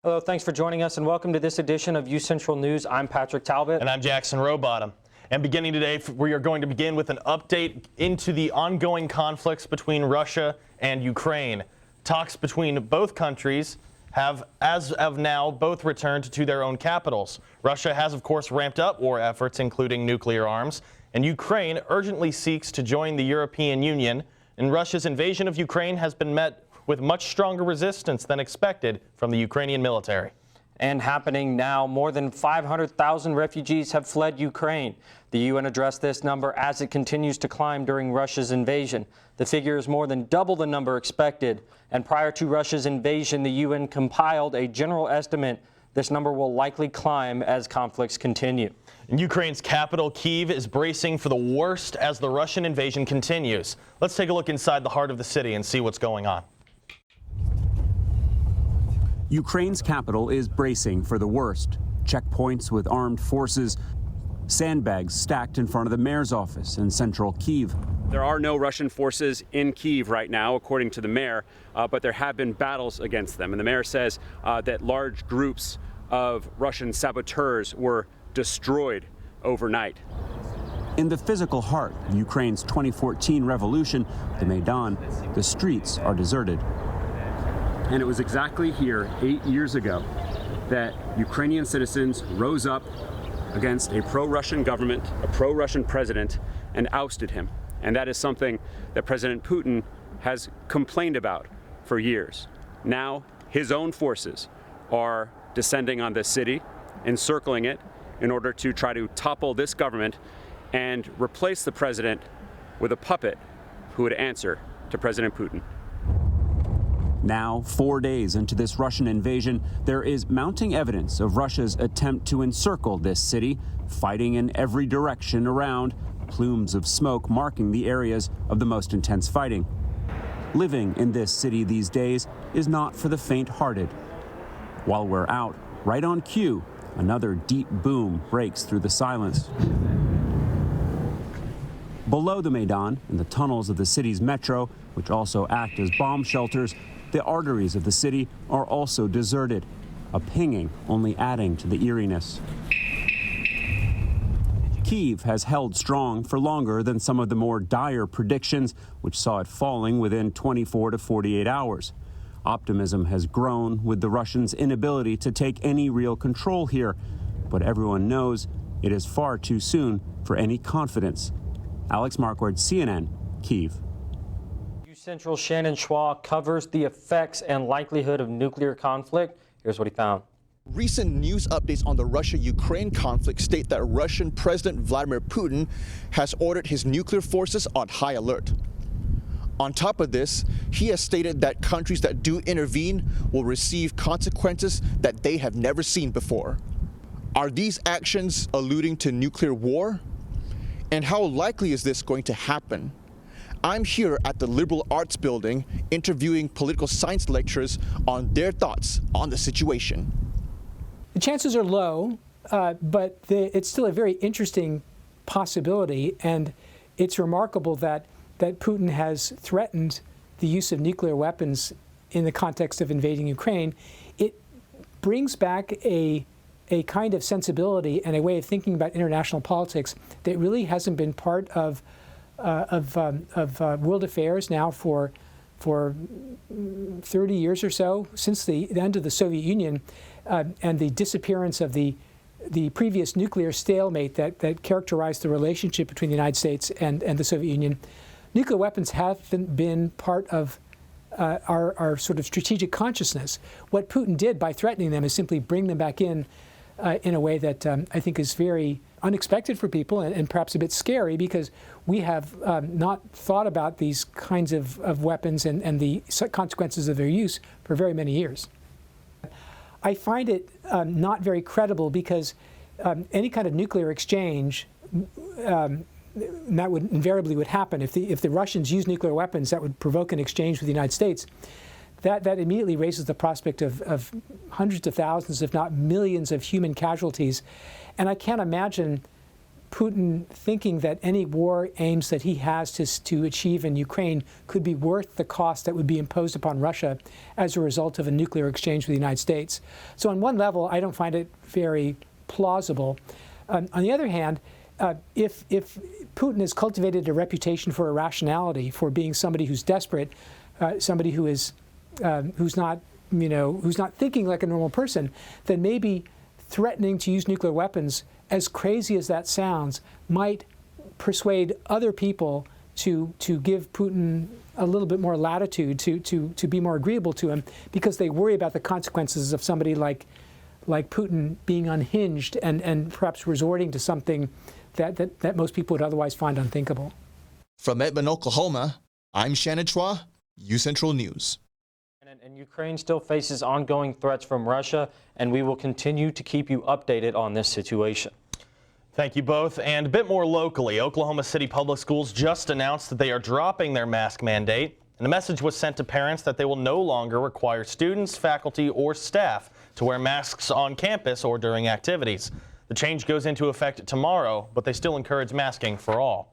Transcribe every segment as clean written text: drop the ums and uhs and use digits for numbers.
Hello, thanks for joining us and welcome to this edition of UCentral News. I'm Patrick Talbot. And I'm Jackson Rowbottom. And beginning today, we are going to begin with an update into the ongoing conflicts between Russia and Ukraine. Talks between both countries have, as of now, both returned to their own capitals. Russia has, of course, ramped up war efforts, including nuclear arms, and Ukraine urgently seeks to join the European Union. And Russia's invasion of Ukraine has been met with much stronger resistance than expected from the Ukrainian military. And happening now, more than 500,000 refugees have fled Ukraine. The UN addressed this number as it continues to climb during Russia's invasion. The figure is more than double the number expected. And prior to Russia's invasion, the UN compiled a general estimate. This number will likely climb as conflicts continue. Ukraine's capital, Kyiv, is bracing for the worst as the Russian invasion continues. Let's take a look inside the heart of the city and see what's going on. Ukraine's capital is bracing for the worst. Checkpoints with armed forces, sandbags stacked in front of the mayor's office in central Kyiv. There are no Russian forces in Kyiv right now, according to the mayor, but there have been battles against them. And the mayor says that large groups of Russian saboteurs were destroyed overnight. In the physical heart of Ukraine's 2014 revolution, the Maidan, the streets are deserted. And it was exactly here 8 years ago that Ukrainian citizens rose up against a pro-Russian government, a pro-Russian president, and ousted him. And that is something that President Putin has complained about for years. Now, his own forces are descending on this city, encircling it, in order to try to topple this government and replace the president with a puppet who would answer to President Putin. Now, 4 days into this Russian invasion, there is mounting evidence of Russia's attempt to encircle this city, fighting in every direction around, plumes of smoke marking the areas of the most intense fighting. Living in this city these days is not for the faint-hearted. While we're out, right on cue, another deep boom breaks through the silence. Below the Maidan, in the tunnels of the city's metro, which also act as bomb shelters, the arteries of the city are also deserted, a pinging only adding to the eeriness. Kyiv has held strong for longer than some of the more dire predictions, which saw it falling within 24 to 48 hours. Optimism has grown with the Russians' inability to take any real control here, but everyone knows it is far too soon for any confidence. Alex Marquardt, CNN, Kyiv. UCentral Shannon Schwa covers the effects and likelihood of nuclear conflict. Here's what he found. Recent news updates on the Russia-Ukraine conflict state that Russian President Vladimir Putin has ordered his nuclear forces on high alert. On top of this, he has stated that countries that do intervene will receive consequences that they have never seen before. Are these actions alluding to nuclear war? And how likely is this going to happen? I'm here at the Liberal Arts Building interviewing political science lecturers on their thoughts on the situation. The chances are low, but it's still a very interesting possibility, and it's remarkable that Putin has threatened the use of nuclear weapons in the context of invading Ukraine. It brings back a kind of sensibility and a way of thinking about international politics that really hasn't been part of world affairs now for 30 years or so, since the end of the Soviet Union and the disappearance of the previous nuclear stalemate that characterized the relationship between the United States and the Soviet Union. Nuclear weapons haven't been part of our sort of strategic consciousness. What Putin did by threatening them is simply bring them back in a way that I think is very unexpected for people and perhaps a bit scary, because we have not thought about these kinds of weapons and the consequences of their use for very many years. I find it not very credible, because any kind of nuclear exchange, that would invariably happen. If the Russians use nuclear weapons, that would provoke an exchange with the United States. That immediately raises the prospect of hundreds of thousands, if not millions, of human casualties. And I can't imagine Putin thinking that any war aims that he has to achieve in Ukraine could be worth the cost that would be imposed upon Russia as a result of a nuclear exchange with the United States. So on one level, I don't find it very plausible. On the other hand, if Putin has cultivated a reputation for irrationality, for being somebody who's desperate, somebody who is who's not thinking like a normal person, then maybe threatening to use nuclear weapons, as crazy as that sounds, might persuade other people to give Putin a little bit more latitude, to be more agreeable to him, because they worry about the consequences of somebody like Putin being unhinged and perhaps resorting to something that most people would otherwise find unthinkable. From Edmond, Oklahoma, I'm Shannon Chua, UCentral News. And Ukraine still faces ongoing threats from Russia, and we will continue to keep you updated on this situation. Thank you both. And a bit more locally, Oklahoma City Public Schools just announced that they are dropping their mask mandate. And the message was sent to parents that they will no longer require students, faculty, or staff to wear masks on campus or during activities. The change goes into effect tomorrow, but they still encourage masking for all.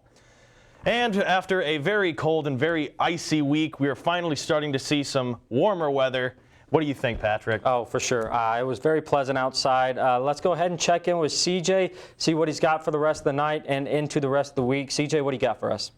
And after a very cold and very icy week, we are finally starting to see some warmer weather. What do you think, Patrick? Oh, for sure. It was very pleasant outside. Let's go ahead and check in with CJ, see what he's got for the rest of the night and into the rest of the week. CJ, what do you got for us?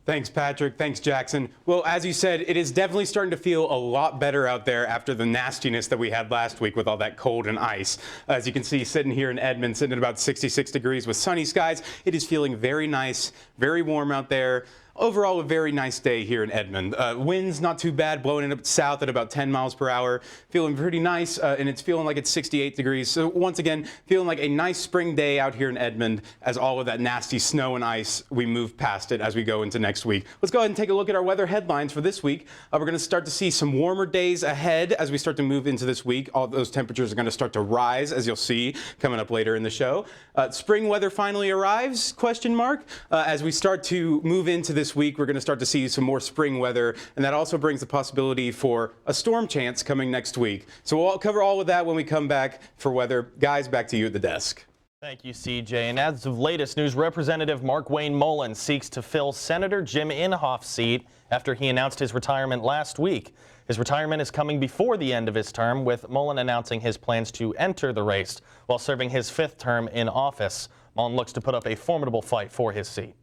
Thanks, Patrick. Thanks, Jackson. Well, as you said, it is definitely starting to feel a lot better out there after the nastiness that we had last week with all that cold and ice. As you can see, sitting here in Edmond, sitting at about 66 degrees with sunny skies, it is feeling very nice, very warm out there. Overall, a very nice day here in Edmond. Winds not too bad, blowing it up south at about 10 miles per hour. Feeling pretty nice, and it's feeling like it's 68 degrees. So once again, feeling like a nice spring day out here in Edmond as all of that nasty snow and ice, we move past it as we go into next week. Let's go ahead and take a look at our weather headlines for this week. We're going to start to see some warmer days ahead as we start to move into this week. All those temperatures are going to start to rise, as you'll see coming up later in the show. Spring weather finally arrives, question mark. As we start to move into this week, we're going to start to see some more spring weather, and that also brings the possibility for a storm chance coming next week. So we'll cover all of that when we come back for weather. Guys, back to you at the desk. Thank you, CJ. And as of latest news, Representative Mark Wayne Mullen seeks to fill Senator Jim Inhofe's seat after he announced his retirement last week. His retirement is coming before the end of his term, with Mullen announcing his plans to enter the race while serving his 5th term in office. Mullen looks to put up a formidable fight for his seat.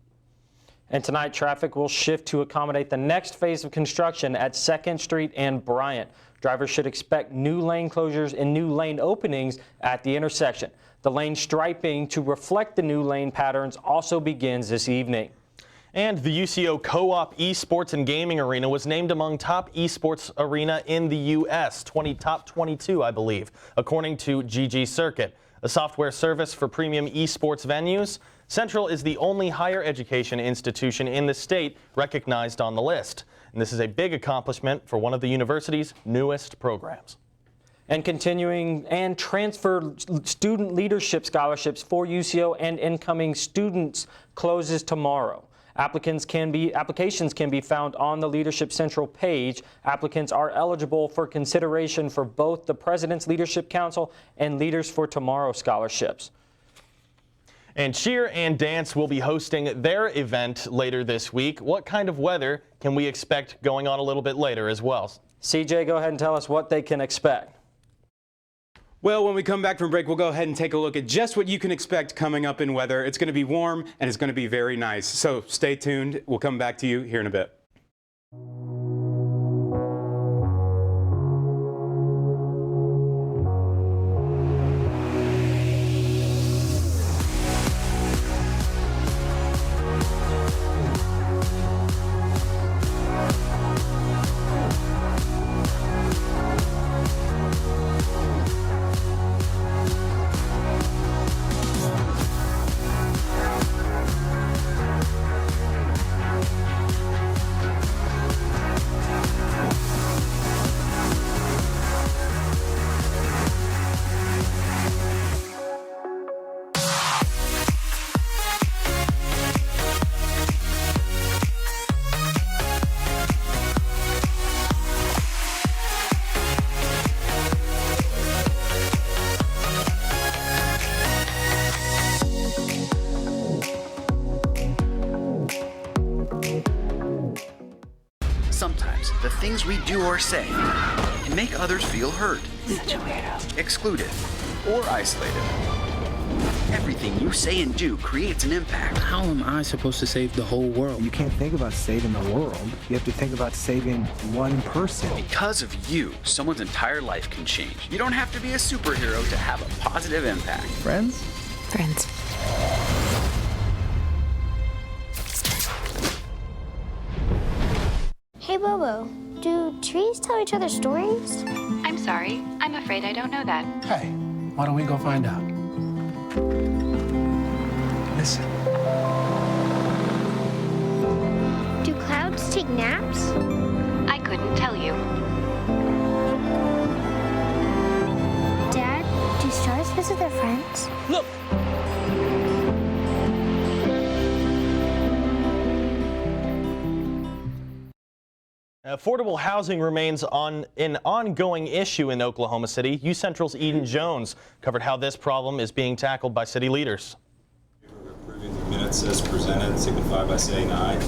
And tonight, traffic will shift to accommodate the next phase of construction at 2nd Street and Bryant. Drivers should expect new lane closures and new lane openings at the intersection. The lane striping to reflect the new lane patterns also begins this evening. And the UCO Co-op Esports and Gaming Arena was named among top esports arena in the U.S., top 22, I believe, according to GG Circuit, a software service for premium esports venues. Central is the only higher education institution in the state recognized on the list. And this is a big accomplishment for one of the university's newest programs. And continuing and transfer student leadership scholarships for UCO and incoming students closes tomorrow. Applications can be found on the Leadership Central page. Applicants are eligible for consideration for both the President's Leadership Council and Leaders for Tomorrow scholarships. And Cheer and Dance will be hosting their event later this week. What kind of weather can we expect going on a little bit later as well? CJ, go ahead and tell us what they can expect. Well, when we come back from break, we'll go ahead and take a look at just what you can expect coming up in weather. It's going to be warm and it's going to be very nice. So stay tuned. We'll come back to you here in a bit. Sometimes the things we do or say can make others feel hurt, excluded, or isolated. Everything you say and do creates an impact. How am I supposed to save the whole world? You can't think about saving the world. You have to think about saving one person. Because of you, someone's entire life can change. You don't have to be a superhero to have a positive impact. Friends? Friends. Hey, Bobo, do trees tell each other stories? I'm sorry. I'm afraid I don't know that. Hey, why don't we go find out? Listen. Do clouds take naps? I couldn't tell you. Dad, do stars visit their friends? Look! Affordable housing remains an ongoing issue in Oklahoma City. UCentral's Eden Jones covered how this problem is being tackled by city leaders. Approving the minutes as presented, signify by saying aye.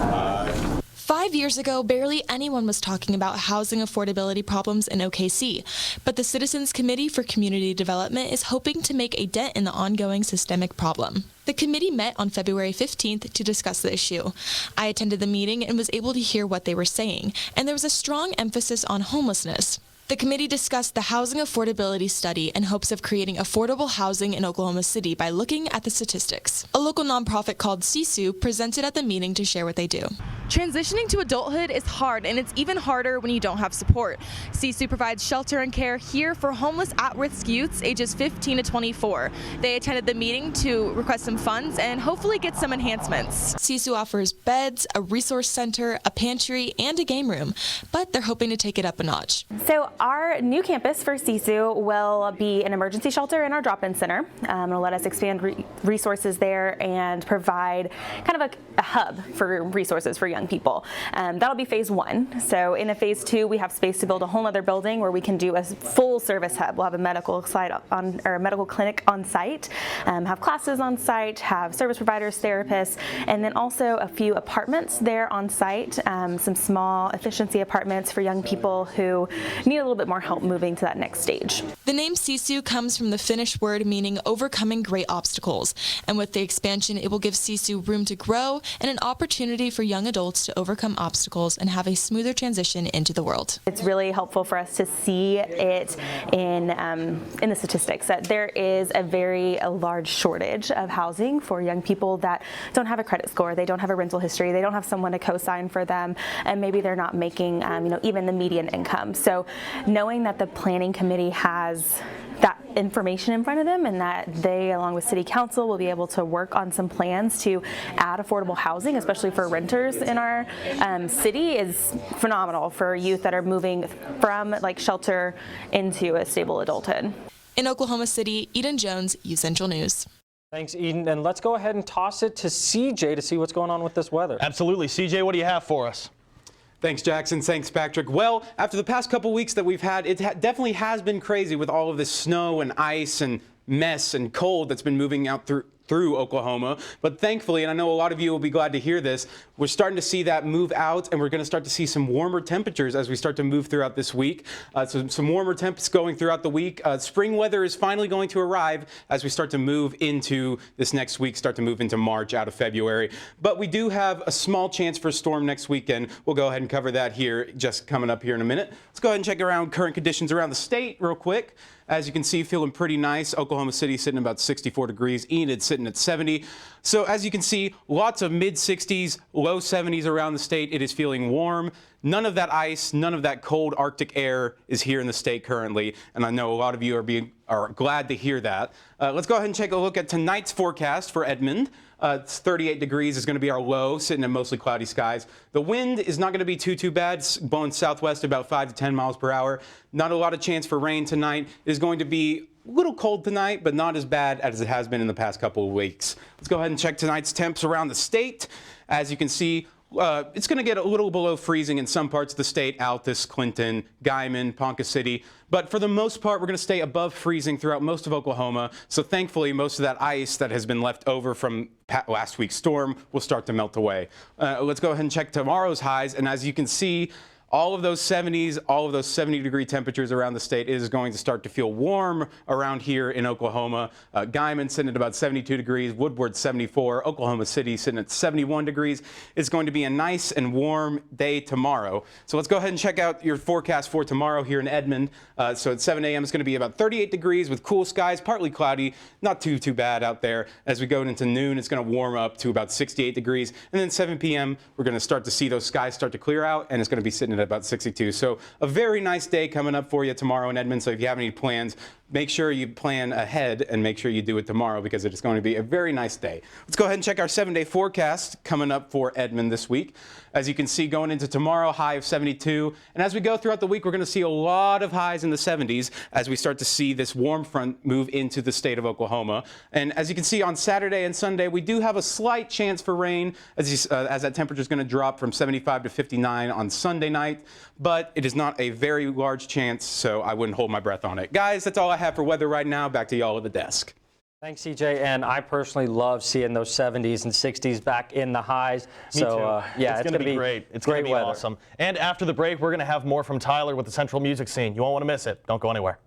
Aye. 5 years ago, barely anyone was talking about housing affordability problems in OKC, but the Citizens Committee for Community Development is hoping to make a dent in the ongoing systemic problem. The committee met on February 15th to discuss the issue. I attended the meeting and was able to hear what they were saying, and there was a strong emphasis on homelessness. The committee discussed the housing affordability study in hopes of creating affordable housing in Oklahoma City by looking at the statistics. A local nonprofit called CSU presented at the meeting to share what they do. Transitioning to adulthood is hard, and it's even harder when you don't have support. CSU provides shelter and care here for homeless at-risk youths ages 15 to 24. They attended the meeting to request some funds and hopefully get some enhancements. CSU offers beds, a resource center, a pantry, and a game room, but they're hoping to take it up a notch. So our new campus for CSU will be an emergency shelter and our drop-in center. It'll let us expand resources there and provide kind of a hub for resources for young people. That'll be phase 1. So in a phase 2, we have space to build a whole other building where we can do a full service hub. We'll have a medical a medical clinic on site, have classes on site, have service providers, therapists, and then also a few apartments there on site, some small efficiency apartments for young people who need a little bit more help moving to that next stage. The name CSU comes from the Finnish word meaning overcoming great obstacles, and with the expansion, it will give CSU room to grow and an opportunity for young adults to overcome obstacles and have a smoother transition into the world. It's really helpful for us to see it in the statistics that there is a very large shortage of housing for young people that don't have a credit score, they don't have a rental history, they don't have someone to co-sign for them, and maybe they're not making even the median income. So knowing that the planning committee has that information in front of them and that they, along with city council, will be able to work on some plans to add affordable housing, especially for renters in our city, is phenomenal for youth that are moving from shelter into a stable adulthood. In Oklahoma City, Eden Jones, UCentral News. Thanks, Eden. And let's go ahead and toss it to CJ to see what's going on with this weather. Absolutely. CJ, what do you have for us? Thanks, Jackson. Thanks, Patrick. Well, after the past couple weeks that we've had, it definitely has been crazy with all of this snow and ice and mess and cold that's been moving out through Oklahoma. But thankfully, and I know a lot of you will be glad to hear this, we're starting to see that move out, and we're going to start to see some warmer temperatures as we start to move throughout this week. So some warmer temps going throughout the week. Spring weather is finally going to arrive as we start to move into this next week, start to move into March out of February. But we do have a small chance for a storm next weekend. We'll go ahead and cover that here, just coming up here in a minute. Let's go ahead and check around current conditions around the state real quick. As you can see, feeling pretty nice. Oklahoma City sitting about 64 degrees. Enid sitting at 70. So as you can see, lots of mid-60s, low 70s around the state. It is feeling warm. None of that ice, none of that cold Arctic air is here in the state currently, and I know a lot of you are glad to hear that. Let's go ahead and take a look at tonight's forecast for Edmond. It's 38 degrees is going to be our low, sitting in mostly cloudy skies. The wind is not going to be too bad. It's blowing southwest about 5 to 10 miles per hour. Not a lot of chance for rain tonight. It is going to be a little cold tonight, but not as bad as it has been in the past couple of weeks. Let's go ahead and check tonight's temps around the state. As you can see, It's going to get a little below freezing in some parts of the state, Altus, Clinton, Guymon, Ponca City. But for the most part, we're going to stay above freezing throughout most of Oklahoma. So thankfully, most of that ice that has been left over from last week's storm will start to melt away. Let's go ahead and check tomorrow's highs. And as you can see, all of those 70s, all of those 70-degree temperatures around the state is going to start to feel warm around here in Oklahoma. Guymon sitting at about 72 degrees, Woodward 74, Oklahoma City sitting at 71 degrees. It's going to be a nice and warm day tomorrow. So let's go ahead and check out your forecast for tomorrow here in Edmond. So at 7 a.m. it's going to be about 38 degrees with cool skies, partly cloudy, not too bad out there. As we go into noon, it's going to warm up to about 68 degrees. And then 7 p.m. we're going to start to see those skies start to clear out, and it's going to be sitting at about 62. So a very nice day coming up for you tomorrow in Edmond. So if you have any plans, make sure you plan ahead and make sure you do it tomorrow because it is going to be a very nice day. Let's go ahead and check our 7-day forecast coming up for Edmond this week. As you can see, going into tomorrow, high of 72. And as we go throughout the week, we're going to see a lot of highs in the 70s as we start to see this warm front move into the state of Oklahoma. And as you can see on Saturday and Sunday, we do have a slight chance for rain as that temperature is going to drop from 75 to 59 on Sunday night. But it is not a very large chance, so I wouldn't hold my breath on it. Guys, that's all I have for weather right now. Back to y'all at the desk. Thanks, CJ, and I personally love seeing those 70s and 60s back in the highs. Me too. Yeah, it's going to be great. It's going to be awesome. And after the break, we're going to have more from Tyler with the Central Music Scene. You won't want to miss it. Don't go anywhere.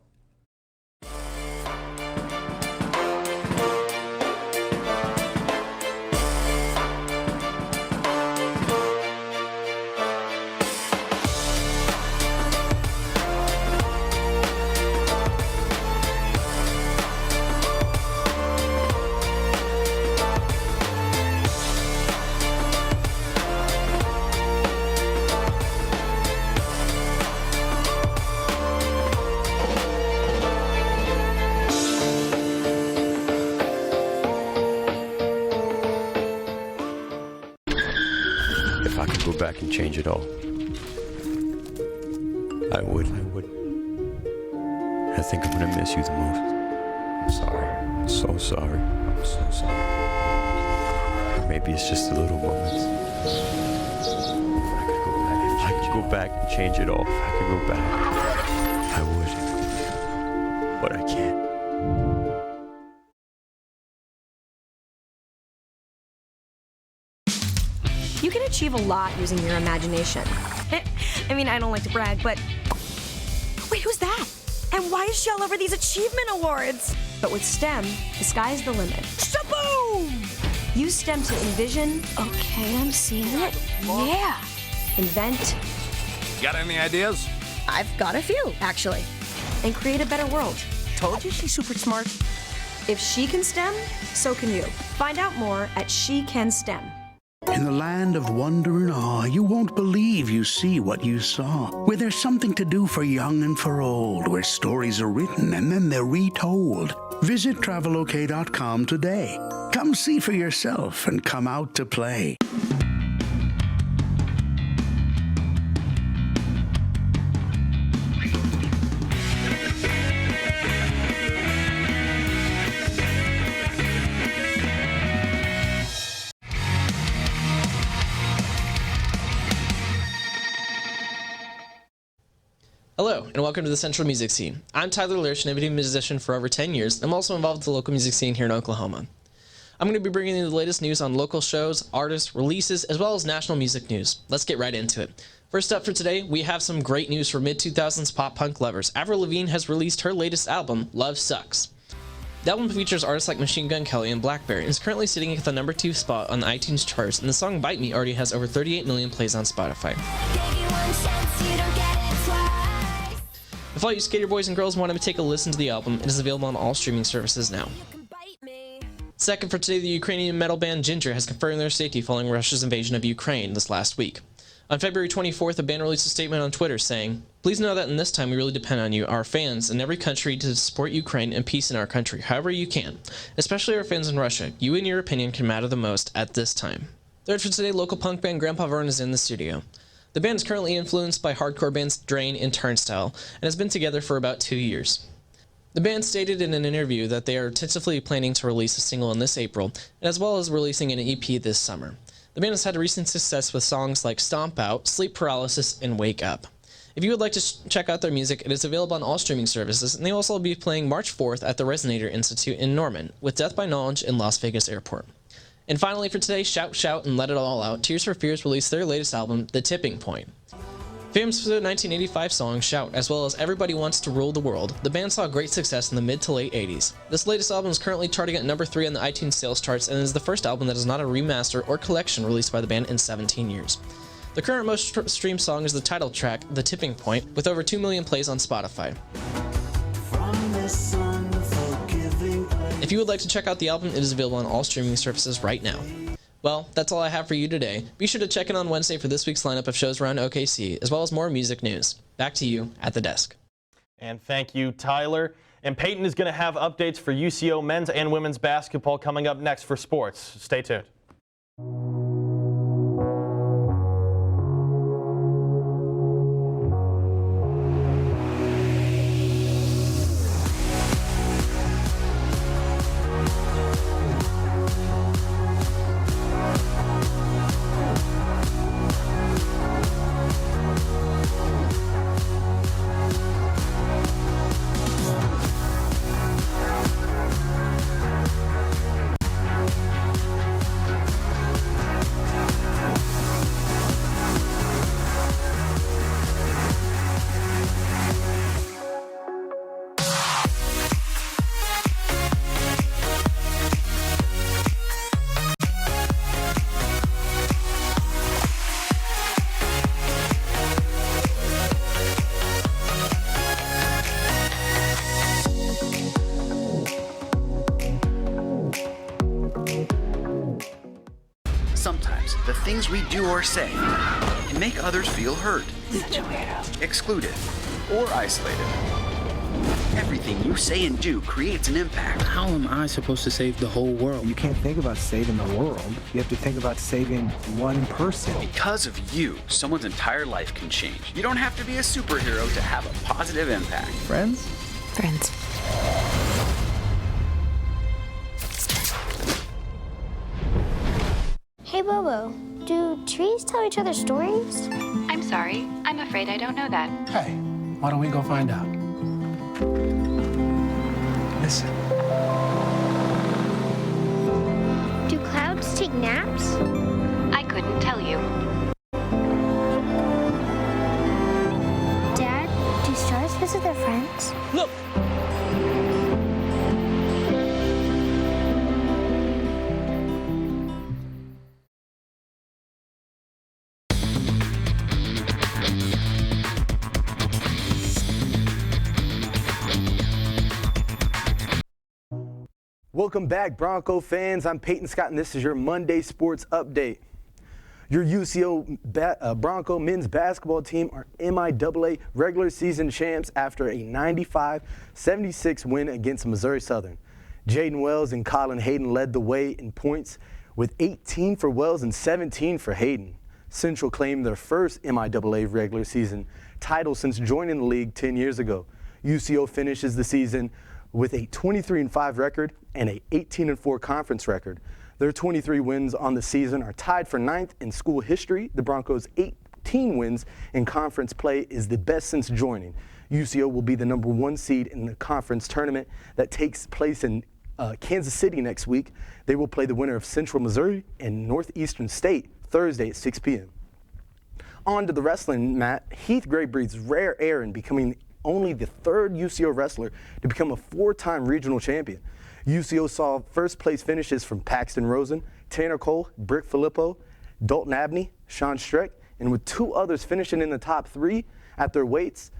If I could go back and change it all, I would. I think I'm gonna miss you the most. I'm sorry. I'm so sorry. I'm so sorry. Or maybe it's just the little moments. If I could go back and change it all, if I could go back, I would. But I can't. You can achieve a lot using your imagination. I mean, I don't like to brag, but... Wait, who's that? And why is she all over these achievement awards? But with STEM, the sky's the limit. Shaboom! Use STEM to envision... Okay, I'm seeing it. Yeah! Invent... Got any ideas? I've got a few, actually. And create a better world. Told you she's super smart. If she can STEM, so can you. Find out more at SheCanSTEM. In the land of wonder and awe, you won't believe you see what you saw. Where there's something to do for young and for old, where stories are written and then they're retold. Visit travelok.com today. Come see for yourself and come out to play. Hello, and welcome to the Central Music Scene. I'm Tyler Lurch, and I've been a musician for over 10 years, and I'm also involved with the local music scene here in Oklahoma. I'm going to be bringing you the latest news on local shows, artists, releases, as well as national music news. Let's get right into it. First up for today, we have some great news for mid-2000s pop-punk lovers. Avril Lavigne has released her latest album, Love Sucks. The album features artists like Machine Gun Kelly and Blackberry, and is currently sitting at the number 2 spot on the iTunes charts, and the song Bite Me already has over 38 million plays on Spotify. If all you skater boys and girls want to take a listen to the album, it is available on all streaming services now. Second for today, the Ukrainian metal band Ginger has confirmed their safety following Russia's invasion of Ukraine this last week. On February 24th, the band released a statement on Twitter saying, "Please know that in this time we really depend on you, our fans, in every country to support Ukraine and peace in our country, however you can. Especially our fans in Russia. You and your opinion can matter the most at this time." Third for today, local punk band Grandpa Vern is in the studio. The band is currently influenced by hardcore bands Drain and Turnstile, and has been together for about 2 years. The band stated in an interview that they are tentatively planning to release a single in this April, as well as releasing an EP this summer. The band has had recent success with songs like Stomp Out, Sleep Paralysis, and Wake Up. If you would like to check out their music, it is available on all streaming services, and they will also be playing March 4th at the Resonator Institute in Norman, with Death by Knowledge in Las Vegas Airport. And finally for today, Shout, Shout, and Let It All Out, Tears for Fears released their latest album, The Tipping Point. Famous for the 1985 song Shout, as well as Everybody Wants to Rule the World, the band saw great success in the mid to late 80s. This latest album is currently charting at number 3 on the iTunes sales charts and is the first album that is not a remaster or collection released by the band in 17 years. The current most streamed song is the title track, The Tipping Point, with over 2 million plays on Spotify. If you would like to check out the album, it is available on all streaming services right now. Well, that's all I have for you today. Be sure to check in on Wednesday for this week's lineup of shows around OKC, as well as more music news. Back to you at the desk. And thank you, Tyler. And Peyton is going to have updates for UCO men's and women's basketball coming up next for sports. Stay tuned. Sometimes the things we do or say can make others feel hurt, excluded, or isolated. Everything you say and do creates an impact. How am I supposed to save the whole world? You can't think about saving the world. You have to think about saving one person. Because of you, someone's entire life can change. You don't have to be a superhero to have a positive impact. Friends? Friends. Hey, Bobo, do trees tell each other stories? I'm sorry. I'm afraid I don't know that. Hey, why don't we go find out? Listen. Do clouds take naps? I couldn't tell you. Dad, do stars visit their friends? Look! Welcome back, Bronco fans. I'm Peyton Scott, and this is your Monday Sports Update. Your UCO Bronco men's basketball team are MIAA regular season champs after a 95-76 win against Missouri Southern. Jaden Wells and Colin Hayden led the way in points with 18 for Wells and 17 for Hayden. Central claimed their first MIAA regular season title since joining the league 10 years ago. UCO finishes the season with a 23-5 record and a 18-4 conference record. Their 23 wins on the season are tied for 9th in school history. The Broncos' 18 wins in conference play is the best since joining. UCO will be the number 1 seed in the conference tournament that takes place in Kansas City next week. They will play the winner of Central Missouri and Northeastern State Thursday at 6 p.m. On to the wrestling mat. Heath Gray breathes rare air in becoming only the 3rd UCO wrestler to become a 4-time regional champion. UCO saw first place finishes from Paxton Rosen, Tanner Cole, Brick Filippo, Dalton Abney, Sean Streck, and with 2 others finishing in the top 3 at their weights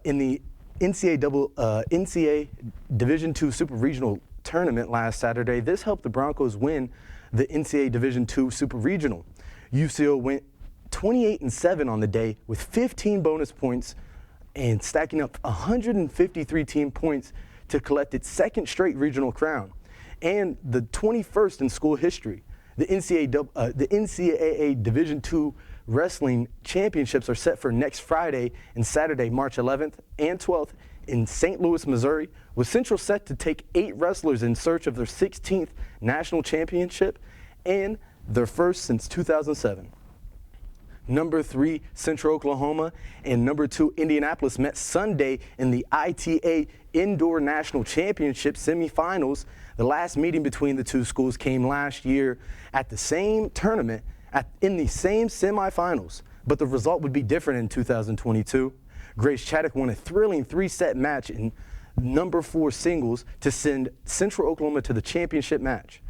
in the NCAA Division II Super Regional Tournament last Saturday. This helped the Broncos win the NCAA Division II Super Regional. UCO went 28-7 on the day with 15 bonus points and stacking up 153 team points to collect its 2nd straight regional crown and the 21st in school history. The NCAA Division II Wrestling Championships are set for next Friday and Saturday, March 11th and 12th in St. Louis, Missouri, with Central set to take 8 wrestlers in search of their 16th national championship, and their first since 2007. Number 3, Central Oklahoma, and number 2, Indianapolis met Sunday in the ITA Indoor National Championship semifinals. The last meeting between the two schools came last year at the same tournament, in the same semifinals, but the result would be different in 2022. Grace Chaddock won a thrilling 3-set match in number 4 singles to send Central Oklahoma to the championship match.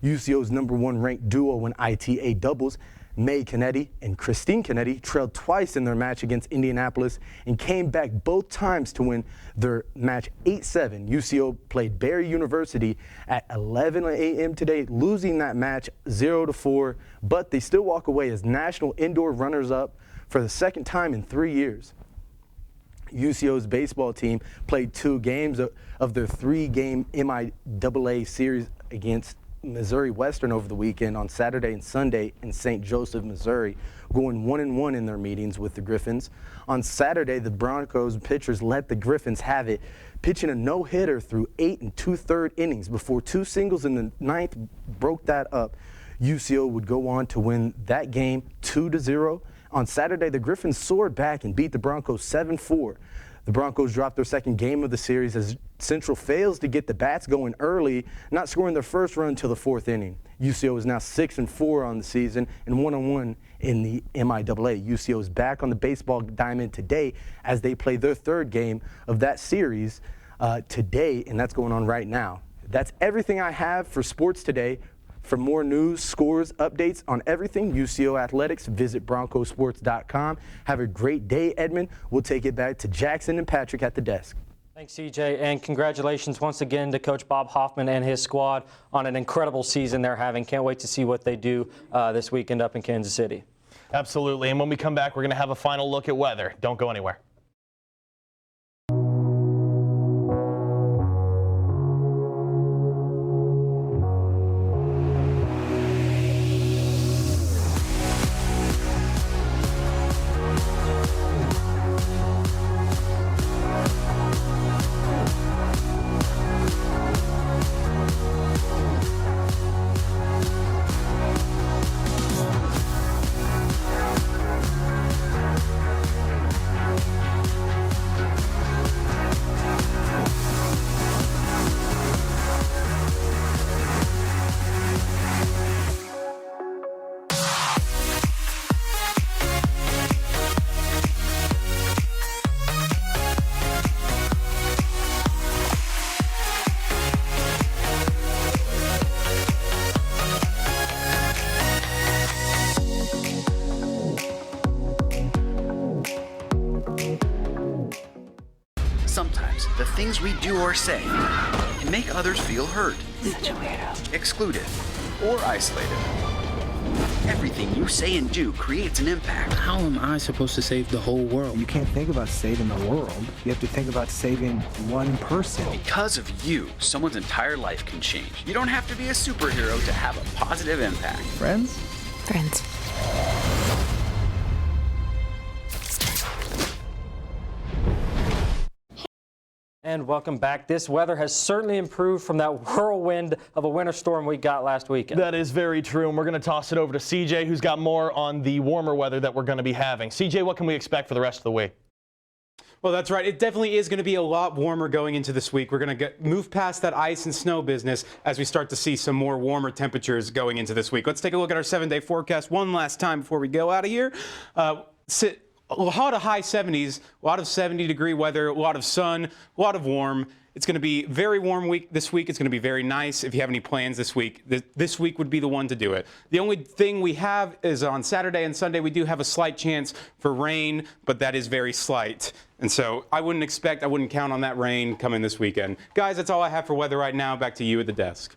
UCO's number 1 ranked duo in ITA doubles, May Canetti and Christine Canetti, trailed twice in their match against Indianapolis and came back both times to win their match 8-7. UCO played Barry University at 11 a.m. today, losing that match 0-4, but they still walk away as national indoor runners-up for the second time in 3 years. UCO's baseball team played 2 games of their 3-game MIAA series against Missouri Western over the weekend on Saturday and Sunday in St. Joseph, Missouri, going 1-1 in their meetings with the Griffins. On Saturday, the Broncos pitchers let the Griffins have it, pitching a no-hitter through 8 2/3 innings before 2 singles in the 9th broke that up. UCO would go on to win that game 2-0. On Saturday, the Griffins soared back and beat the Broncos 7-4. The Broncos dropped their second game of the series as Central fails to get the bats going early, not scoring their first run until the 4th inning. UCO is now 6-4 on the season and 1-1 in the MIAA. UCO is back on the baseball diamond today as they play their 3rd game of that series today, and that's going on right now. That's everything I have for sports today. For more news, scores, updates on everything UCO athletics, visit broncosports.com. Have a great day, Edmond. We'll take it back to Jackson and Patrick at the desk. Thanks, CJ, and congratulations once again to Coach Bob Hoffman and his squad on an incredible season they're having. Can't wait to see what they do this weekend up in Kansas City. Absolutely, and when we come back, we're going to have a final look at weather. Don't go anywhere. Sometimes the things we do or say can make others feel hurt, excluded, or isolated. Everything you say and do creates an impact. How am I supposed to save the whole world? You can't think about saving the world. You have to think about saving one person. Because of you, someone's entire life can change. You don't have to be a superhero to have a positive impact. Friends? Friends. And welcome back. This weather has certainly improved from that whirlwind of a winter storm we got last weekend. That is very true, and we're going to toss it over to CJ, who's got more on the warmer weather that we're going to be having. CJ, what can we expect for the rest of the week? Well, that's right. It definitely is going to be a lot warmer going into this week. We're going to move past that ice and snow business as we start to see some more warmer temperatures going into this week. Let's take a look at our 7-day forecast one last time before we go out of here. A lot of high 70s, a lot of 70-degree weather, a lot of sun, a lot of warm. It's going to be very warm week this week. It's going to be very nice. If you have any plans this week, this week would be the one to do it. The only thing we have is on Saturday and Sunday, we do have a slight chance for rain, but that is very slight. And so I wouldn't count on that rain coming this weekend. Guys, that's all I have for weather right now. Back to you at the desk.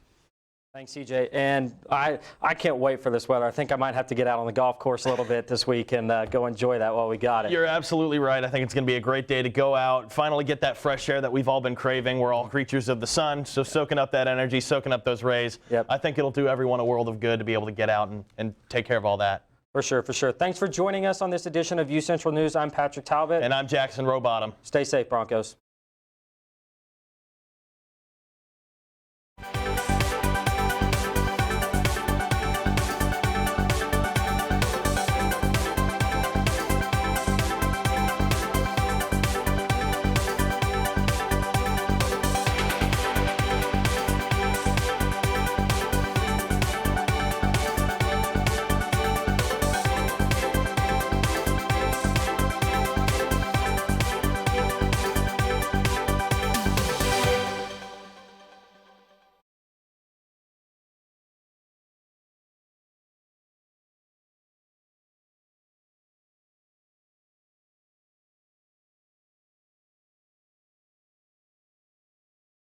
Thanks, CJ. And I can't wait for this weather. I think I might have to get out on the golf course a little bit this week and go enjoy that while we got it. You're absolutely right. I think it's going to be a great day to go out, finally get that fresh air that we've all been craving. We're all creatures of the sun, so soaking up that energy, soaking up those rays. Yep. I think it'll do everyone a world of good to be able to get out and take care of all that. For sure, for sure. Thanks for joining us on this edition of UCentral News. I'm Patrick Talbot. And I'm Jackson Rowbottom. Stay safe, Broncos.